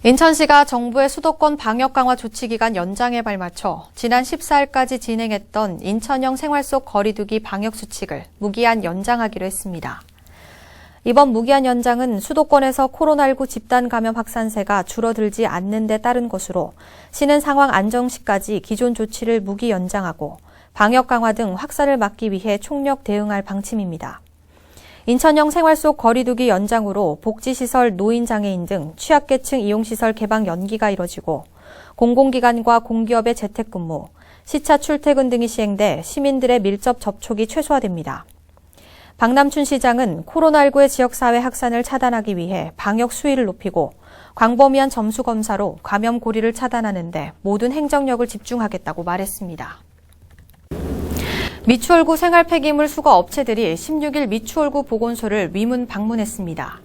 인천시가 정부의 수도권 방역 강화 조치 기간 연장에 발맞춰 지난 14일까지 진행했던 인천형 생활 속 거리 두기 방역 수칙을 무기한 연장하기로 했습니다. 이번 무기한 연장은 수도권에서 코로나19 집단 감염 확산세가 줄어들지 않는 데 따른 것으로 시는 상황 안정 시까지 기존 조치를 무기 연장하고 방역 강화 등 확산을 막기 위해 총력 대응할 방침입니다. 인천형 생활 속 거리 두기 연장으로 복지시설, 노인장애인 등 취약계층 이용시설 개방 연기가 이뤄지고 공공기관과 공기업의 재택근무, 시차 출퇴근 등이 시행돼 시민들의 밀접 접촉이 최소화됩니다. 박남춘 시장은 코로나19의 지역사회 확산을 차단하기 위해 방역 수위를 높이고 광범위한 점수검사로 감염 고리를 차단하는 데 모든 행정력을 집중하겠다고 말했습니다. 미추홀구 생활 폐기물 수거 업체들이 16일 미추홀구 보건소를 위문 방문했습니다.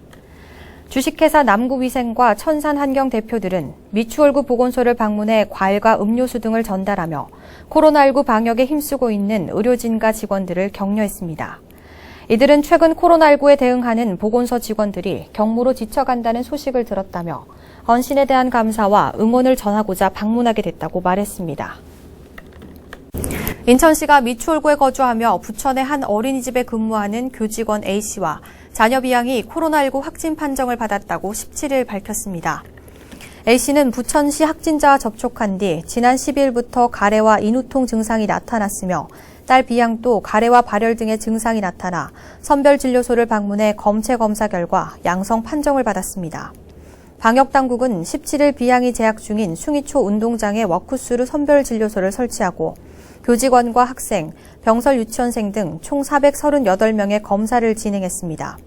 주식회사 남구위생과 천산환경 대표들은 미추홀구 보건소를 방문해 과일과 음료수 등을 전달하며 코로나19 방역에 힘쓰고 있는 의료진과 직원들을 격려했습니다. 이들은 최근 코로나19에 대응하는 보건소 직원들이 경무로 지쳐간다는 소식을 들었다며 헌신에 대한 감사와 응원을 전하고자 방문하게 됐다고 말했습니다. 인천시가 미추홀구에 거주하며 부천의 한 어린이집에 근무하는 교직원 A씨와 자녀 B양이 코로나19 확진 판정을 받았다고 17일 밝혔습니다. A씨는 부천시 확진자와 접촉한 뒤 지난 10일부터 가래와 인후통 증상이 나타났으며 딸 B양도 가래와 발열 등의 증상이 나타나 선별진료소를 방문해 검체 검사 결과 양성 판정을 받았습니다. 방역당국은 17일 B양이 재학 중인 숭이초 운동장에 워크스루 선별진료소를 설치하고 교직원과 학생, 병설 유치원생 등 총 438명의 검사를 진행했습니다.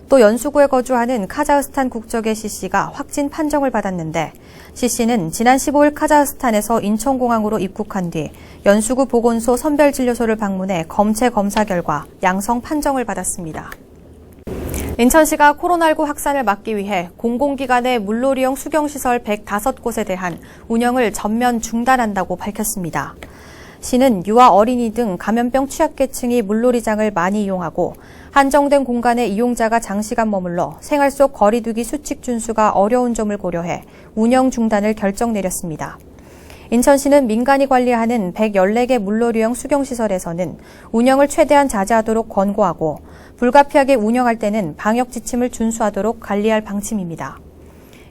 또 연수구에 거주하는 카자흐스탄 국적의 C씨가 확진 판정을 받았는데 C씨는 지난 15일 카자흐스탄에서 인천공항으로 입국한 뒤 연수구 보건소 선별진료소를 방문해 검체 검사 결과 양성 판정을 받았습니다. 인천시가 코로나19 확산을 막기 위해 공공기관의 물놀이용 수경시설 105곳에 대한 운영을 전면 중단한다고 밝혔습니다. 시는 유아 어린이 등 감염병 취약계층이 물놀이장을 많이 이용하고 한정된 공간에 이용자가 장시간 머물러 생활 속 거리 두기 수칙 준수가 어려운 점을 고려해 운영 중단을 결정 내렸습니다. 인천시는 민간이 관리하는 114개 물놀이용 수경시설에서는 운영을 최대한 자제하도록 권고하고 불가피하게 운영할 때는 방역 지침을 준수하도록 관리할 방침입니다.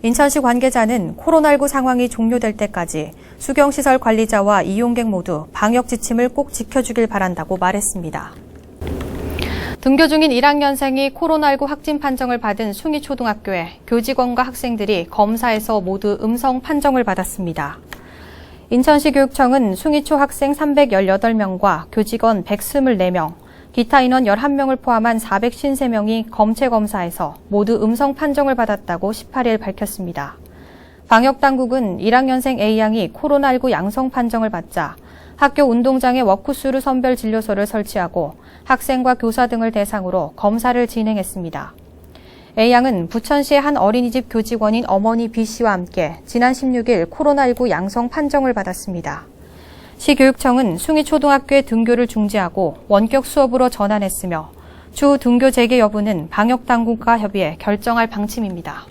인천시 관계자는 코로나19 상황이 종료될 때까지 수경시설 관리자와 이용객 모두 방역 지침을 꼭 지켜주길 바란다고 말했습니다. 등교 중인 1학년생이 코로나19 확진 판정을 받은 숭이초등학교에 교직원과 학생들이 검사에서 모두 음성 판정을 받았습니다. 인천시 교육청은 숭이초 학생 318명과 교직원 124명, 기타 인원 11명을 포함한 453명이 검체 검사에서 모두 음성 판정을 받았다고 18일 밝혔습니다. 방역당국은 1학년생 A양이 코로나19 양성 판정을 받자 학교 운동장에 워크스루 선별진료소를 설치하고 학생과 교사 등을 대상으로 검사를 진행했습니다. A양은 부천시의 한 어린이집 교직원인 어머니 B씨와 함께 지난 16일 코로나19 양성 판정을 받았습니다. 시교육청은 숭이초등학교의 등교를 중지하고 원격 수업으로 전환했으며 추후 등교 재개 여부는 방역당국과 협의해 결정할 방침입니다.